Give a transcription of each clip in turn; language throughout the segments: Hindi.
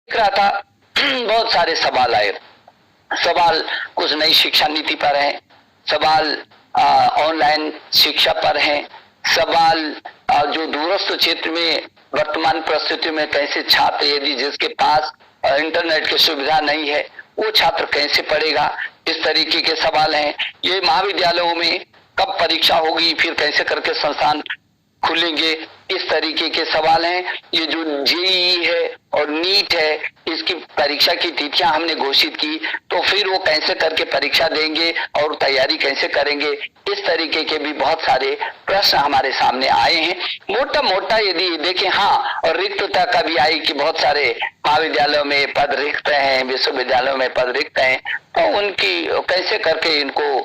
देख रहा था बहुत सारे सवाल आए। सवाल कुछ नई शिक्षा नीति पर है, सवाल ऑनलाइन शिक्षा पर है, सवाल जो दूरस्थ क्षेत्र में वर्तमान परिस्थिति में कैसे छात्र यदि जिसके पास इंटरनेट की सुविधा नहीं है वो छात्र कैसे पढ़ेगा, इस तरीके के सवाल हैं। ये महाविद्यालयों में कब परीक्षा होगी, फिर कैसे करके संस्थान खुलेंगे, इस तरीके के सवाल हैं। ये जो जेईई है और नीट है, इसकी परीक्षा की तिथियां हमने घोषित की, तो फिर वो कैसे करके परीक्षा देंगे और तैयारी कैसे करेंगे, इस तरीके के भी बहुत सारे प्रश्न हमारे सामने आए हैं। मोटा मोटा यदि देखें, हाँ, और रिक्तता का भी आई कि बहुत सारे महाविद्यालयों में पद रिक्त हैं, विश्वविद्यालयों में पद रिक्त हैं, तो उनकी कैसे करके इनको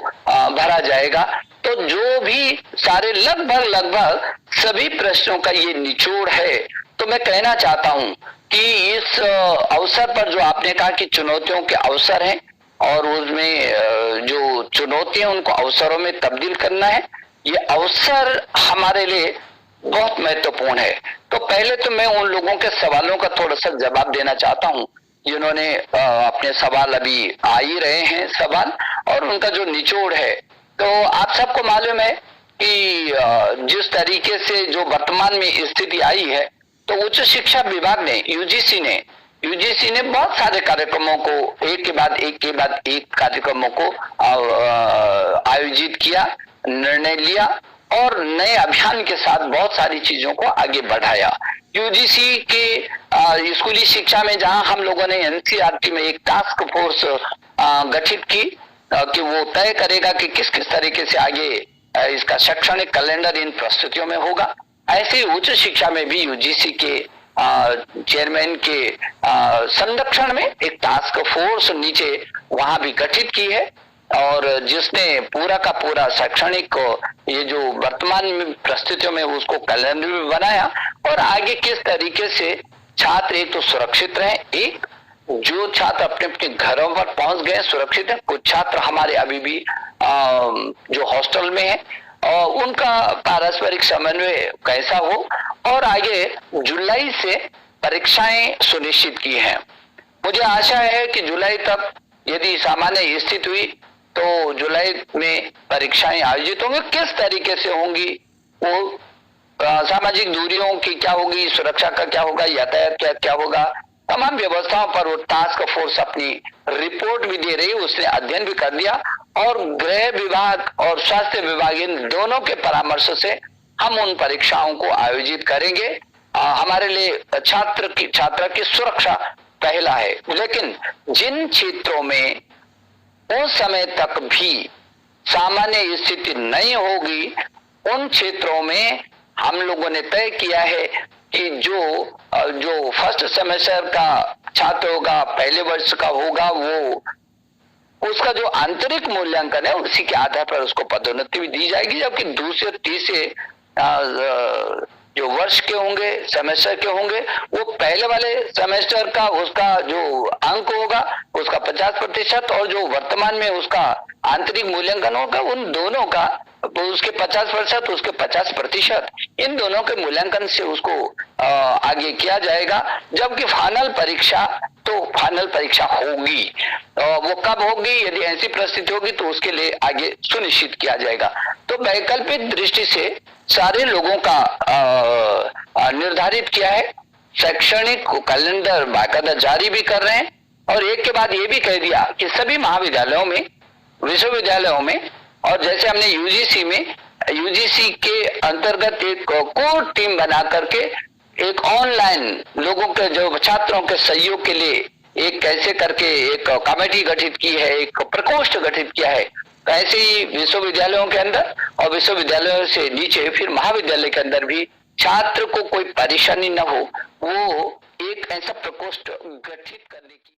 भरा जाएगा। तो जो भी सारे लगभग सभी प्रश्नों का ये निचोड़ है। तो मैं कहना चाहता हूं कि इस अवसर पर जो आपने कहा कि चुनौतियों के अवसर हैं और उसमें जो चुनौतियां उनको अवसरों में तब्दील करना है, ये अवसर हमारे लिए बहुत महत्वपूर्ण है। तो पहले तो मैं उन लोगों के सवालों का थोड़ा सा जवाब देना चाहता हूं जिन्होंने अपने सवाल अभी आ ही रहे हैं सवाल, और उनका जो निचोड़ है। तो आप सबको मालूम है कि जिस तरीके से जो वर्तमान में स्थिति आई है, तो उच्च शिक्षा विभाग ने यूजीसी ने बहुत सारे कार्यक्रमों को एक के बाद एक कार्यक्रमों को आयोजित किया, निर्णय लिया और नए अभियान के साथ बहुत सारी चीजों को आगे बढ़ाया। यूजीसी के स्कूली शिक्षा में जहां हम लोगों ने एनसीईआरटी में एक टास्क फोर्स गठित की कि वो तय करेगा कि किस किस तरीके से आगे इसका शैक्षणिक कैलेंडर इन परिस्थितियों में होगा, ऐसे ही उच्च शिक्षा में भी यूजीसी के चेयरमैन के संरक्षण में एक टास्क फोर्स नीचे वहां भी गठित की है, और जिसने पूरा का पूरा शैक्षणिक ये जो वर्तमान में परिस्थितियों में उसको कैलेंडर भी बनाया और आगे किस तरीके से छात्र एक तो सुरक्षित रहे, एक जो छात्र अपने अपने घरों पर पहुंच गए सुरक्षित है, कुछ छात्र हमारे अभी भी जो हॉस्टल में है और उनका पारस्परिक समन्वय कैसा हो, और आगे जुलाई से परीक्षाएं सुनिश्चित की हैं। मुझे आशा है कि जुलाई तक यदि सामान्य स्थिति हुई तो जुलाई में परीक्षाएं आयोजित होंगी। किस तरीके से होंगी वो सामाजिक दूरियों की क्या होगी, सुरक्षा का क्या होगा, यातायात क्या क्या होगा, तमाम व्यवस्थाओं पर वो टास्क फोर्स अपनी रिपोर्ट भी दे रही है, उसने अध्ययन भी कर दिया और गृह विभाग और स्वास्थ्य विभाग इन दोनों के परामर्श से हम उन परीक्षाओं को आयोजित करेंगे। हमारे लिए छात्र की सुरक्षा पहला है, लेकिन जिन क्षेत्रों में उस समय तक भी सामान्य स्थिति नहीं होगी उन क्षेत्रों में हम लोगों ने तय किया है कि जो फर्स्ट सेमेस्टर का छात्र होगा, पहले वर्ष का होगा, वो उसका जो आंतरिक मूल्यांकन है उसी के आधार पर उसको पदोन्नति भी दी जाएगी, जबकि दूसरे तीसरे जो वर्ष के होंगे, सेमेस्टर के होंगे, वो पहले वाले सेमेस्टर का उसका जो अंक होगा उसका 50% और जो वर्तमान में उसका आंतरिक मूल्यांकन होगा उन दोनों का उसके 50%, उसके 50%, इन दोनों के मूल्यांकन से उसको आगे किया जाएगा। जबकि फाइनल परीक्षा होगी, वो कब होगी, यदि ऐसी परिस्थिति होगी तो उसके लिए आगे सुनिश्चित किया जाएगा। तो वैकल्पिक दृष्टि से सारे लोगों का निर्धारित किया है, शैक्षणिक कैलेंडर बाकायदा जारी भी कर रहे हैं, और एक के बाद ये भी कह दिया कि सभी महाविद्यालयों में, विश्वविद्यालयों में, और जैसे हमने यूजीसी के अंतर्गत एक कोर टीम बना करके एक ऑनलाइन लोगों के जो छात्रों के सहयोग के लिए एक कैसे करके एक कमेटी गठित की है, एक प्रकोष्ठ गठित किया है, तो ऐसे ही विश्वविद्यालयों के अंदर और विश्वविद्यालयों से नीचे फिर महाविद्यालय के अंदर भी छात्र को कोई परेशानी न हो, वो एक ऐसा प्रकोष्ठ गठित करने की